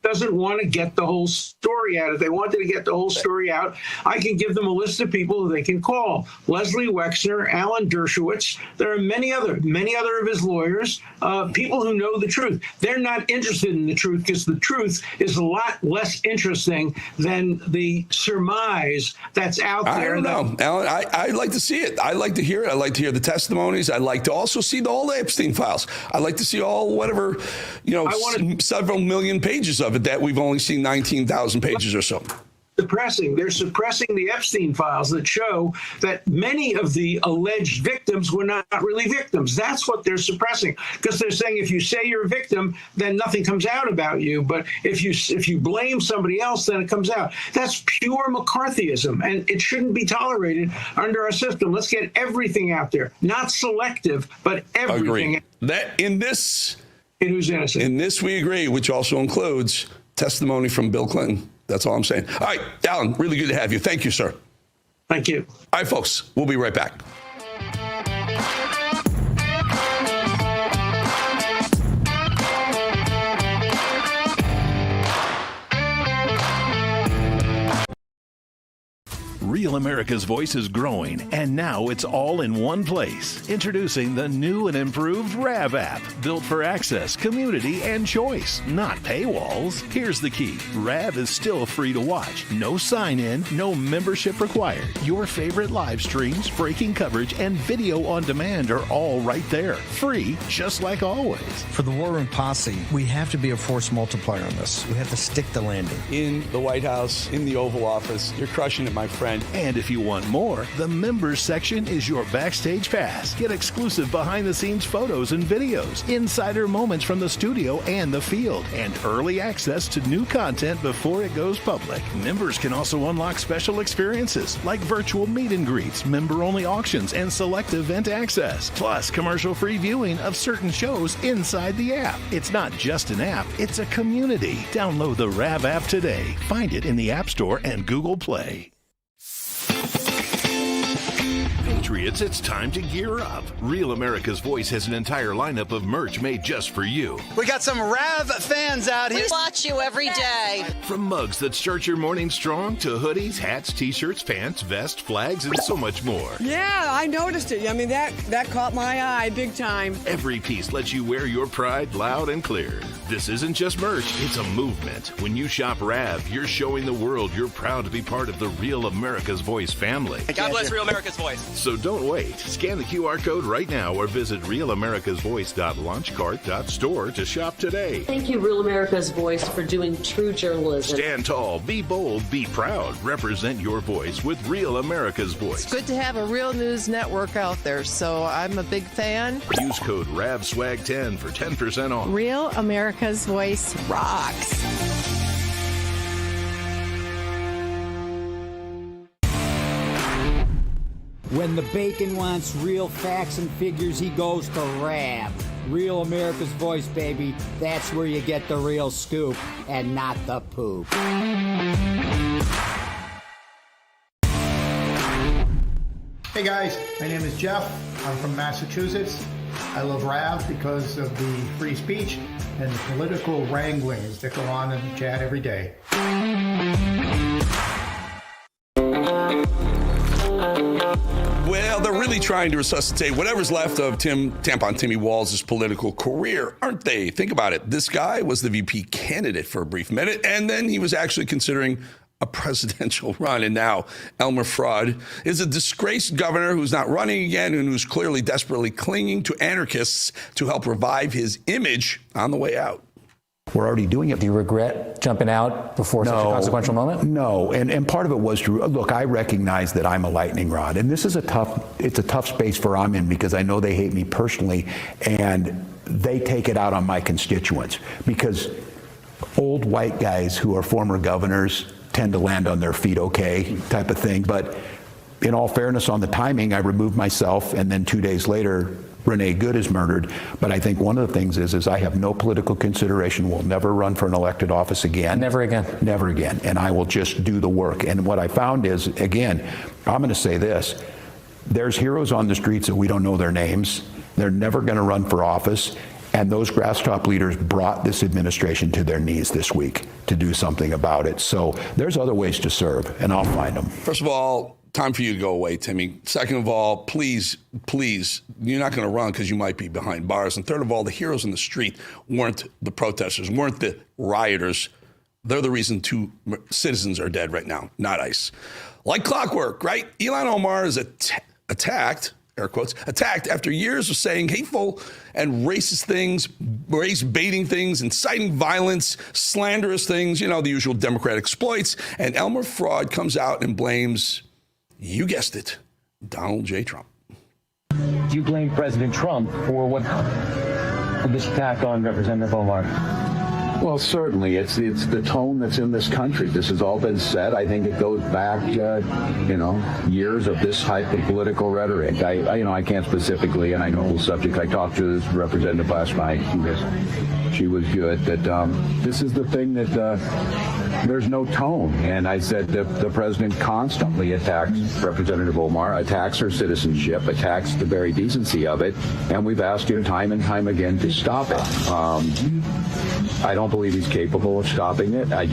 doesn't want to get the whole story out. If they wanted to get the whole story out, I can give them a list of people who they can call. Leslie Wexner, Alan Dershowitz. There are many other of his lawyers, people who know the truth. They're not interested in the truth because the truth is a lot less interesting than the surmise that's out there. I don't know, Alan. I'd like to see it. I'd like to hear it. I'd like to hear the testimonies. I'd like to also see all the Epstein files. I'd like to see all whatever, several million pages of it that we've only seen 19,000 pages or so. The suppressing? They're suppressing the Epstein files that show that many of the alleged victims were not really victims. That's what they're suppressing, because they're saying if you say you're a victim, then nothing comes out about you. But if you blame somebody else, then it comes out. That's pure McCarthyism, and it shouldn't be tolerated under our system. Let's get everything out there, not selective, but everything. Agree. That in this, who's innocent. In this, we agree, which also includes testimony from Bill Clinton. That's all I'm saying. All right, Alan, really good to have you. Thank you, sir. Thank you. All right, folks, we'll be right back. Real America's Voice is growing, and now it's all in one place. Introducing the new and improved RAV app, built for access, community, and choice, not paywalls. Here's the key. RAV is still free to watch. No sign-in, no membership required. Your favorite live streams, breaking coverage, and video on demand are all right there. Free, just like always. For the War Room Posse, we have to be a force multiplier on this. We have to stick the landing. In the White House, in the Oval Office, you're crushing it, my friend. And if you want more, the members section is your backstage pass. Get exclusive behind-the-scenes photos and videos, insider moments from the studio and the field, and early access to new content before it goes public. Members can also unlock special experiences like virtual meet and greets, member-only auctions, and select event access, plus commercial-free viewing of certain shows inside the app. It's not just an app, it's a community. Download the RAV app today. Find it in the App Store and Google Play. Patriots, it's time to gear up. Real America's Voice has an entire lineup of merch made just for you. We got some RAV fans out here. We watch you every day. From mugs that start your morning strong to hoodies, hats, t-shirts, pants, vests, flags, and so much more. Yeah, I noticed it. I mean, that caught my eye big time. Every piece lets you wear your pride loud and clear. This isn't just merch, it's a movement. When you shop RAV, you're showing the world you're proud to be part of the Real America's Voice family. God bless Real America's Voice. So don't wait. Scan the QR code right now or visit realamericasvoice.launchcart.store to shop today. Thank you, Real America's Voice, for doing true journalism. Stand tall, be bold, be proud. Represent your voice with Real America's Voice. It's good to have a real news network out there, so I'm a big fan. Use code RAVSWAG10 for 10% off. Real America's Voice rocks. When the bacon wants real facts and figures, he goes to RAB. Real America's Voice, baby. That's where you get the real scoop and not the poop. Hey guys, my name is Jeff. I'm from Massachusetts. I love RAV because of the free speech and the political wranglings that go on in the chat every day. Well, they're really trying to resuscitate whatever's left of Tampon Timmy Walls' political career, aren't they? Think about it. This guy was the VP candidate for a brief minute, and then he was actually considering a presidential run. And now Elmer Fudd is a disgraced governor who's not running again and who's clearly desperately clinging to anarchists to help revive his image on the way out. We're already doing it. Do you regret jumping out before such a consequential moment? No, and part of it was to look. I recognize that I'm a lightning rod, and this is a tough space for I'm in because I know they hate me personally, and they take it out on my constituents because old white guys who are former governors tend to land on their feet okay, type of thing. But in all fairness, on the timing, I removed myself, and then 2 days later, Renee Good is murdered. But I think one of the things is I have no political consideration, will never run for an elected office again. Never again. Never again. And I will just do the work. And what I found is, again, I'm going to say this. There's heroes on the streets that we don't know their names. They're never going to run for office. And those grass top leaders brought this administration to their knees this week to do something about it. So there's other ways to serve, and I'll find them. First of all, time for you to go away, Timmy. Second of all, please, you're not going to run because you might be behind bars. And third of all, the heroes in the street weren't the protesters, weren't the rioters. They're the reason 2 citizens are dead right now, not ICE. Like clockwork, right? Ilhan Omar is attacked air quotes, attacked after years of saying hateful and racist things, race-baiting things, inciting violence, slanderous things, you know, the usual Democrat exploits. And Elmer Fudd comes out and blames, you guessed it, Donald J. Trump. Do you blame President Trump for this attack on Representative Omar? Well, certainly. It's the tone that's in this country. This has all been said. I think it goes back, years of this type of political rhetoric. I can't specifically, and I know the subject. I talked to this representative last night. She was good. That this is the thing that there's no tone. And I said the president constantly attacks Representative Omar, attacks her citizenship, attacks the very decency of it. And we've asked him time and time again to stop it. I don't believe he's capable of stopping it. I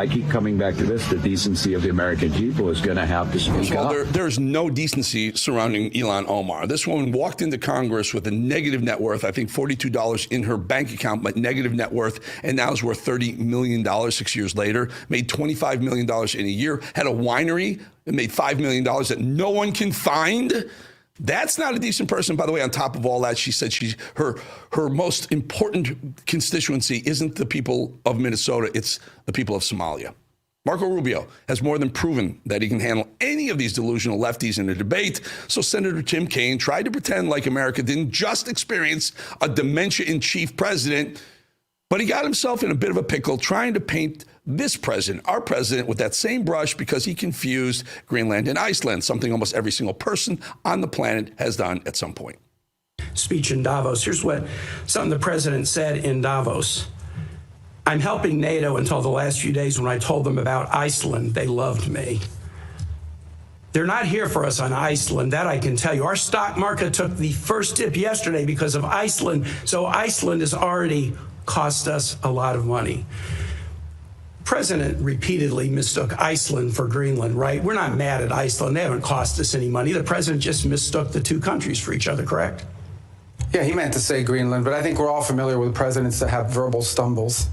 keep coming back to this. The decency of the American people is going to have to speak up. There's no decency surrounding Ilhan Omar. This woman walked into Congress with a negative net worth, I think $42 in her bank account, but negative net worth, and now is worth $30 million 6 years later, made $25 million in a year, had a winery and made $5 million that no one can find. That's not a decent person. By the way, on top of all that, she said her most important constituency isn't the people of Minnesota, it's the people of Somalia. Marco Rubio has more than proven that he can handle any of these delusional lefties in a debate. So Senator Tim Kaine tried to pretend like America didn't just experience a dementia-in-chief president, but he got himself in a bit of a pickle trying to paint this president, our president, with that same brush because he confused Greenland and Iceland, something almost every single person on the planet has done at some point. Speech in Davos. Here's something the president said in Davos. I'm helping NATO until the last few days when I told them about Iceland. They loved me. They're not here for us on Iceland, that I can tell you. Our stock market took the first dip yesterday because of Iceland. So Iceland has already cost us a lot of money. President repeatedly mistook Iceland for Greenland, right? We're not mad at Iceland. They haven't cost us any money. The president just mistook the two countries for each other, correct? Yeah, he meant to say Greenland, but I think we're all familiar with presidents that have verbal stumbles.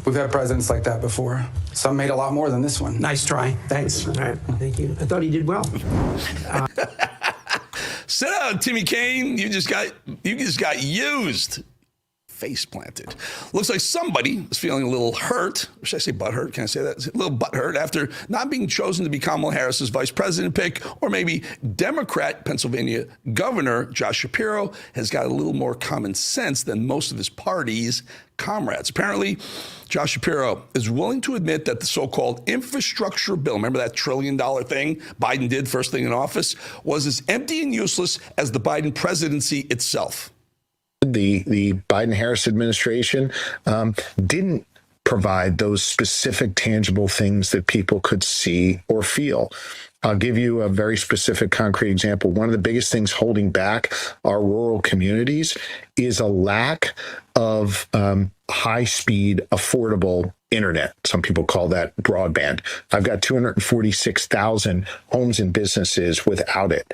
We've had presidents like that before. Some made a lot more than this one. Nice try. Thanks. All right. Thank you. I thought he did well. Sit down, Timmy Kaine. You just got used. Face planted. Looks like somebody is feeling a little hurt. Should I say butt hurt? Can I say that? A little butt hurt after not being chosen to be Kamala Harris's vice president pick, or maybe Democrat Pennsylvania Governor Josh Shapiro has got a little more common sense than most of his party's comrades. Apparently, Josh Shapiro is willing to admit that the so-called infrastructure bill, remember that $1 trillion thing Biden did first thing in office, was as empty and useless as the Biden presidency itself. The Biden-Harris administration didn't provide those specific, tangible things that people could see or feel. I'll give you a very specific, concrete example. One of the biggest things holding back our rural communities is a lack of high-speed, affordable internet. Some people call that broadband. I've got 246,000 homes and businesses without it.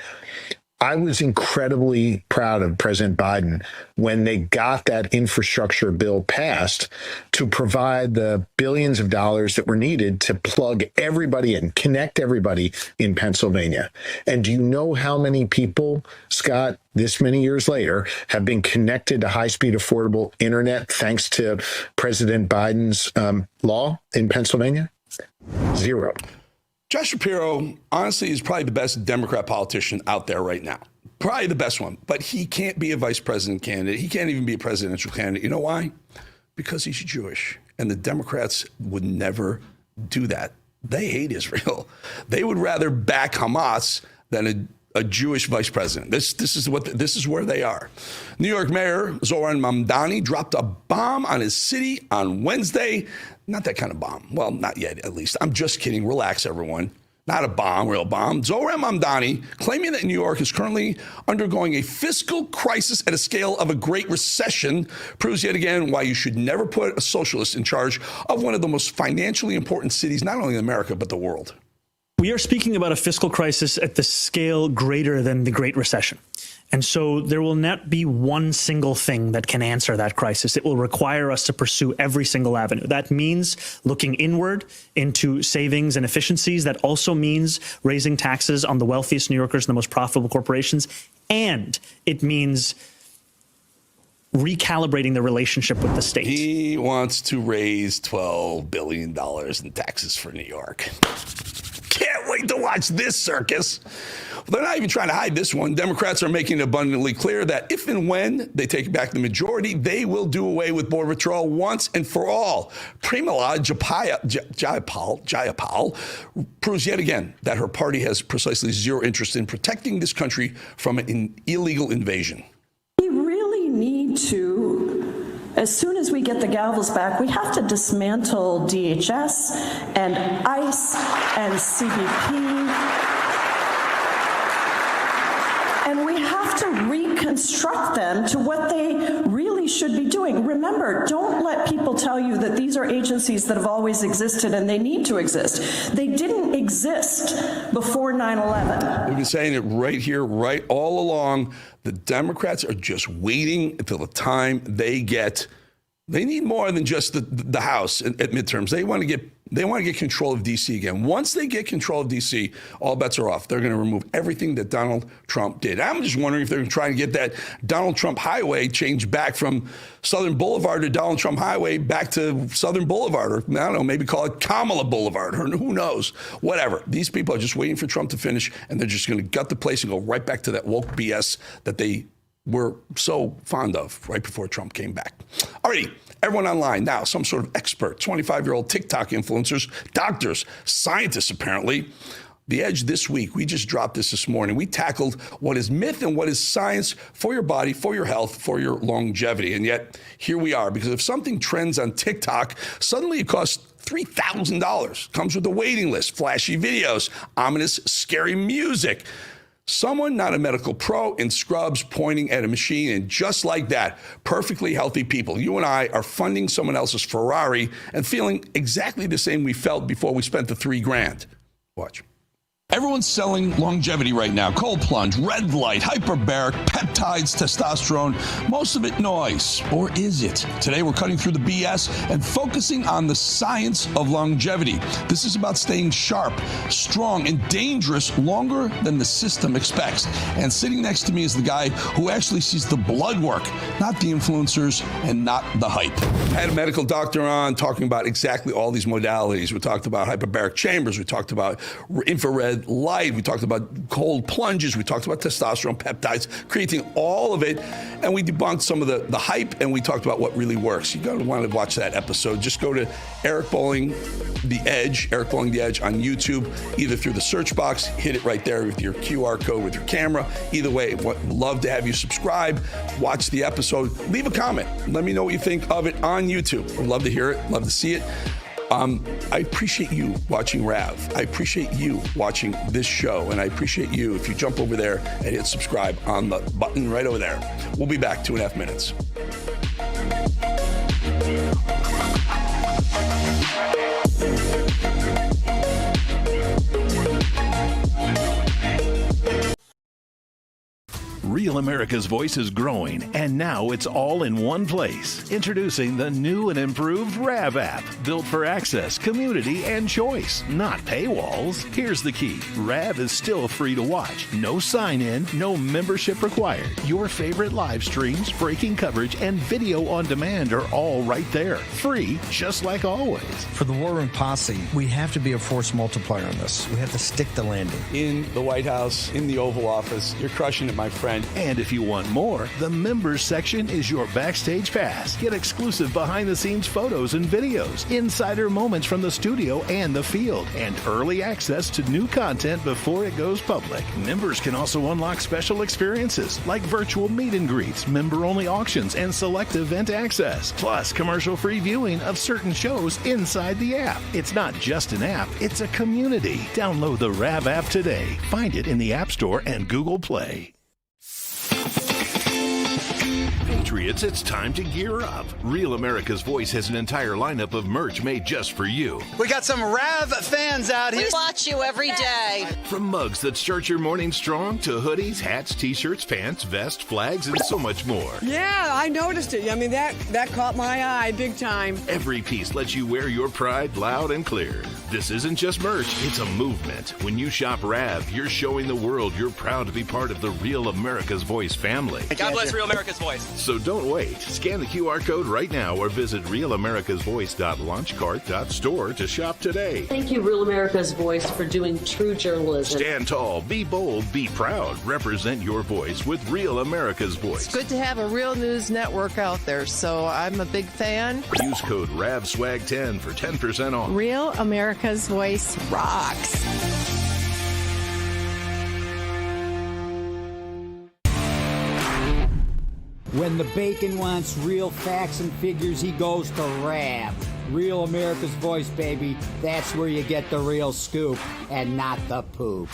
I was incredibly proud of President Biden when they got that infrastructure bill passed to provide the billions of dollars that were needed to plug everybody in, connect everybody in Pennsylvania. And do you know how many people, Scott, this many years later, have been connected to high-speed, affordable internet thanks to President Biden's law in Pennsylvania? Zero. Josh Shapiro, honestly, is probably the best Democrat politician out there right now. Probably the best one. But he can't be a vice president candidate. He can't even be a presidential candidate. You know why? Because he's Jewish. And the Democrats would never do that. They hate Israel. They would rather back Hamas than a Jewish vice president. This is where they are. New York Mayor Zohran Mamdani dropped a bomb on his city on Wednesday. Not that kind of bomb. Well, not yet, at least. I'm just kidding. Relax, everyone. Not a bomb, real bomb. Zohran Mamdani claiming that New York is currently undergoing a fiscal crisis at a scale of a great recession proves yet again why you should never put a socialist in charge of one of the most financially important cities, not only in America, but the world. We are speaking about a fiscal crisis at the scale greater than the Great Recession. And so there will not be one single thing that can answer that crisis. It will require us to pursue every single avenue. That means looking inward into savings and efficiencies. That also means raising taxes on the wealthiest New Yorkers and the most profitable corporations. And it means recalibrating the relationship with the state. He wants to raise $12 billion in taxes for New York. Can't wait to watch this circus. They're not even trying to hide this one. Democrats are making it abundantly clear that if and when they take back the majority, they will do away with Border Patrol once and for all. Pramila Jayapal proves yet again that her party has precisely zero interest in protecting this country from an illegal invasion. We really need to, as soon as we get the gavels back, we have to dismantle DHS and ICE and CBP. And we have to reconstruct them to what they really should be doing. Remember, don't let people tell you that these are agencies that have always existed and they need to exist. They didn't exist before 9/11. We've been saying it right here, right all along. The Democrats are just waiting until the time they get. They need more than just the House at midterms. They want to get control of D.C. again. Once they get control of D.C., all bets are off. They're going to remove everything that Donald Trump did. I'm just wondering if they're trying to get that Donald Trump Highway changed back from Southern Boulevard to Donald Trump Highway back to Southern Boulevard, or I don't know, maybe call it Kamala Boulevard, or who knows, whatever. These people are just waiting for Trump to finish, and they're just going to gut the place and go right back to that woke BS that they were so fond of right before Trump came back. Alrighty, everyone online now, some sort of expert, 25-year-old TikTok influencers, doctors, scientists apparently. The Edge this week, we just dropped this morning. We tackled what is myth and what is science for your body, for your health, for your longevity. And yet, here we are, because if something trends on TikTok, suddenly it costs $3,000. Comes with a waiting list, flashy videos, ominous, scary music. Someone not a medical pro in scrubs pointing at a machine, and just like that, perfectly healthy people, you and I, are funding someone else's Ferrari and feeling exactly the same we felt before we spent the $3,000. Watch. Everyone's selling longevity right now. Cold plunge, red light, hyperbaric, peptides, testosterone, most of it noise. Or is it? Today we're cutting through the BS and focusing on the science of longevity. This is about staying sharp, strong, and dangerous longer than the system expects. And sitting next to me is the guy who actually sees the blood work, not the influencers and not the hype. I had a medical doctor on talking about exactly all these modalities. We talked about hyperbaric chambers. We talked about infrared light. We talked about cold plunges. We talked about testosterone, peptides, creatine, all of it. And we debunked some of the hype, and we talked about what really works. You're going to want to watch that episode. Just go to Eric Bolling The Edge on YouTube, either through the search box, hit it right there with your QR code with your camera. Either way, would love to have you subscribe, watch the episode, leave a comment. Let me know what you think of it on YouTube. I'd love to hear it, love to see it. I appreciate you watching Rav. I appreciate you watching this show. And I appreciate you if you jump over there and hit subscribe on the button right over there. We'll be back 2.5 minutes. Real America's Voice is growing, and now it's all in one place. Introducing the new and improved RAV app, built for access, community, and choice, not paywalls. Here's the key. RAV is still free to watch. No sign-in, no membership required. Your favorite live streams, breaking coverage, and video on demand are all right there. Free, just like always. For the War Room Posse, we have to be a force multiplier on this. We have to stick the landing. In the White House, in the Oval Office, you're crushing it, my friend. And if you want more, the members section is your backstage pass. Get exclusive behind-the-scenes photos and videos, insider moments from the studio and the field, and early access to new content before it goes public. Members can also unlock special experiences like virtual meet and greets, member-only auctions, and select event access, plus commercial-free viewing of certain shows inside the app. It's not just an app, it's a community. Download the RAV app today. Find it in the App Store and Google Play. Patriots, it's time to gear up. Real America's Voice has an entire lineup of merch made just for you. We got some Rav fans out here. We watch you every day. From mugs that start your morning strong to hoodies, hats, t-shirts, pants, vests, flags, and so much more. Yeah, I noticed it. I mean, that caught my eye big time. Every piece lets you wear your pride loud and clear. This isn't just merch, it's a movement. When you shop Rav, you're showing the world you're proud to be part of the Real America's Voice family. God bless Real America's Voice. So don't wait. Scan the QR code right now or visit realamericasvoice.launchcart.store to shop today. Thank you, Real America's Voice, for doing true journalism. Stand tall, be bold, be proud. Represent your voice with Real America's Voice. It's good to have a real news network out there, so I'm a big fan. Use code RAVSWAG10 for 10% off. Real America's Voice rocks. When the bacon wants real facts and figures, he goes to RAV. Real America's Voice, baby. That's where you get the real scoop and not the poop.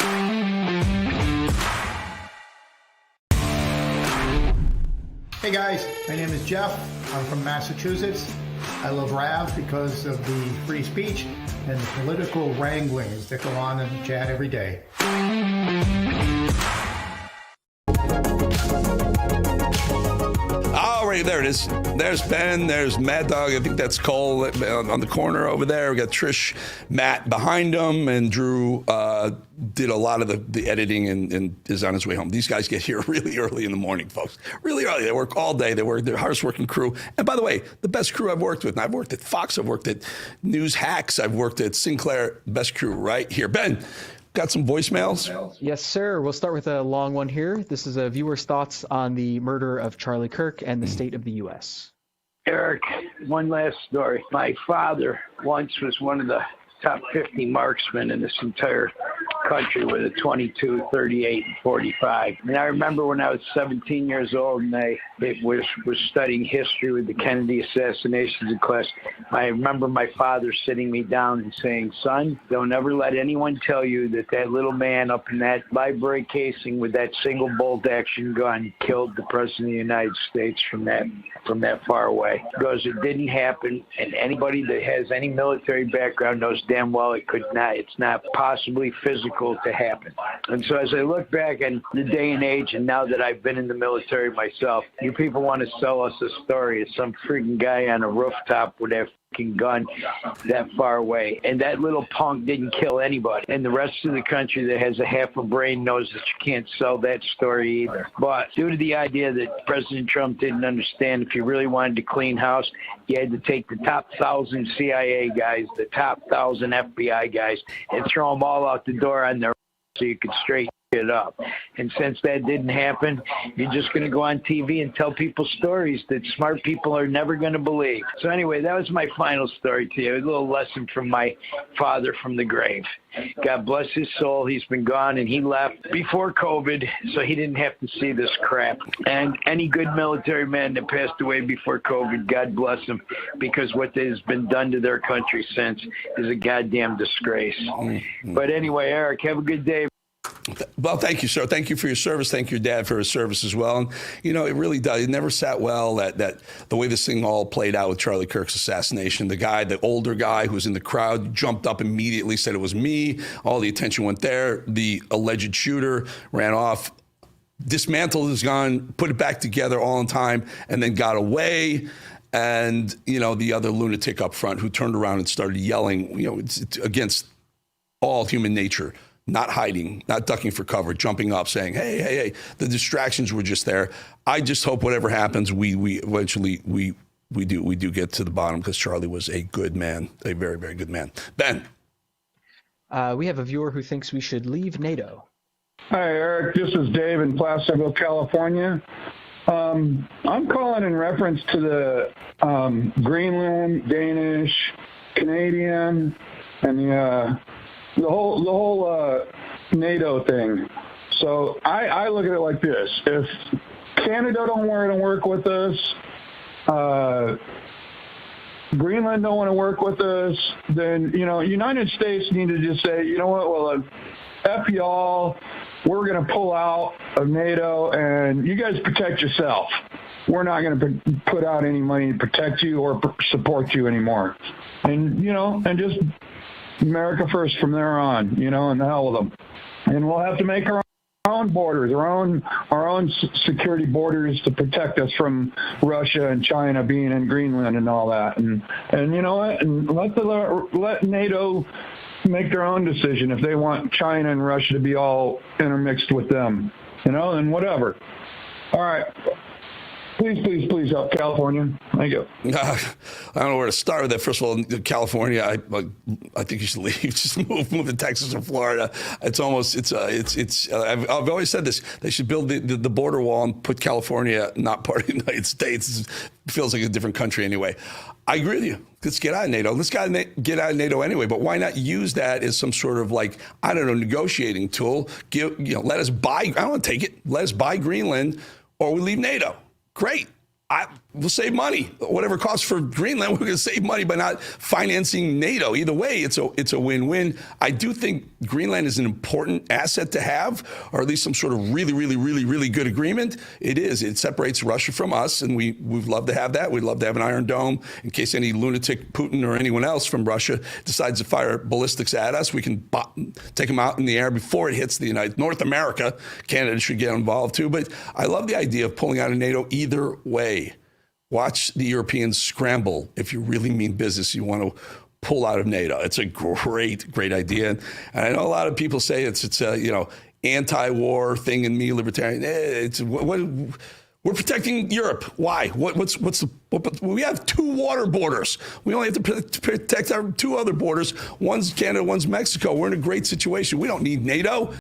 Hey guys, my name is Jeff. I'm from Massachusetts. I love Rav because of the free speech and the political wranglings that go on in the chat every day. All right, there it is. There's Ben. There's Mad Dog. I think that's Cole on the corner over there. We got Trish, Matt behind him, and Drew did a lot of the editing and is on his way home. These guys get here really early in the morning, folks. Really early. They work all day. They're the hardest working crew. And by the way, the best crew I've worked with. And I've worked at Fox. I've worked at News Hacks. I've worked at Sinclair. Best crew right here. Ben, got some voicemails? Yes, sir. We'll start with a long one here. This is a viewer's thoughts on the murder of Charlie Kirk and the state of the U.S. Eric, one last story. My father once was one of the top 50 marksmen in this entire country with a 22, 38, and 45. And I remember when I was 17 years old and I was studying history with the Kennedy assassinations in class. I remember my father sitting me down and saying, son, don't ever let anyone tell you that little man up in that library casing with that single bolt action gun killed the president of the United States from that far away. Because it didn't happen, and anybody that has any military background knows damn well it's not possibly physical to happen. And so as I look back on the day and age, and now that I've been in the military myself, you people want to sell us a story of some freaking guy on a rooftop with that gun that far away, and that little punk didn't kill anybody, and the rest of the country that has a half a brain knows that you can't sell that story either. But due to the idea that President Trump didn't understand, if you really wanted to clean house, you had to take the top 1,000 CIA guys, the top 1,000 FBI guys, and throw them all out the door on their so you could straighten it up. And since that didn't happen, you're just going to go on TV and tell people stories that smart people are never going to believe. So anyway, that was my final story to you. A little lesson from my father from the grave. God bless his soul. He's been gone, and he left before COVID, so he didn't have to see this crap. And any good military man that passed away before COVID, God bless him, because what has been done to their country since is a goddamn disgrace. But anyway, Eric, have a good day. Well, thank you, sir. Thank you for your service. Thank your dad for his service as well. And, you know, it really does. It never sat well that the way this thing all played out with Charlie Kirk's assassination. The older guy who was in the crowd jumped up immediately, said it was me. All the attention went there. The alleged shooter ran off, dismantled his gun, put it back together all in time, and then got away. And, you know, the other lunatic up front who turned around and started yelling, you know, it's against all human nature. Not hiding, not ducking for cover, jumping up, saying, hey. The distractions were just there. I just hope whatever happens, we eventually do get to the bottom, because Charlie was a good man, a very, very good man. Ben. We have a viewer who thinks we should leave NATO. Hi, Eric. This is Dave in Placerville, California. I'm calling in reference to the Greenland, Danish, Canadian, and the whole NATO thing. So I look at it like this: if Canada don't want to work with us, Greenland don't want to work with us, then United States need to just say, you know what? Well, F y'all, we're going to pull out of NATO, and you guys protect yourself. we're not going to put out any money to protect you or support you anymore. And, and just America first from there on, and the hell with them. And we'll have to make our own borders, our own security borders to protect us from Russia and China being in Greenland and all that. And you know what? And let NATO make their own decision if they want China and Russia to be all intermixed with them, and whatever. All right. Please help California. Thank you. I don't know where to start with that. First of all, California, I think you should leave. Just move to Texas or Florida. I've always said this. They should build the border wall and put California not part of the United States. It feels like a different country anyway. I agree with you. Let's get out of NATO. Let's get out of NATO anyway. But why not use that as some sort of negotiating tool? Let us buy. I don't want to take it. Let us buy Greenland, or we leave NATO. Great. We'll save money. Whatever it costs for Greenland, we're going to save money by not financing NATO. Either way, it's a win-win. I do think Greenland is an important asset to have, or at least some sort of really, really, really, really good agreement. It is. It separates Russia from us, and we'd love to have that. We'd love to have an Iron Dome in case any lunatic Putin or anyone else from Russia decides to fire ballistics at us. We can take them out in the air before it hits the North America. Canada should get involved too. But I love the idea of pulling out of NATO either way. Watch the Europeans scramble if you really mean business. You want to pull out of NATO. It's a great idea. And I know a lot of people say it's a anti-war thing in me, libertarian. We're protecting Europe. Why? We have 2 water borders. We only have to protect our 2 other borders. One's Canada, one's Mexico. We're in a great situation. We don't need NATO.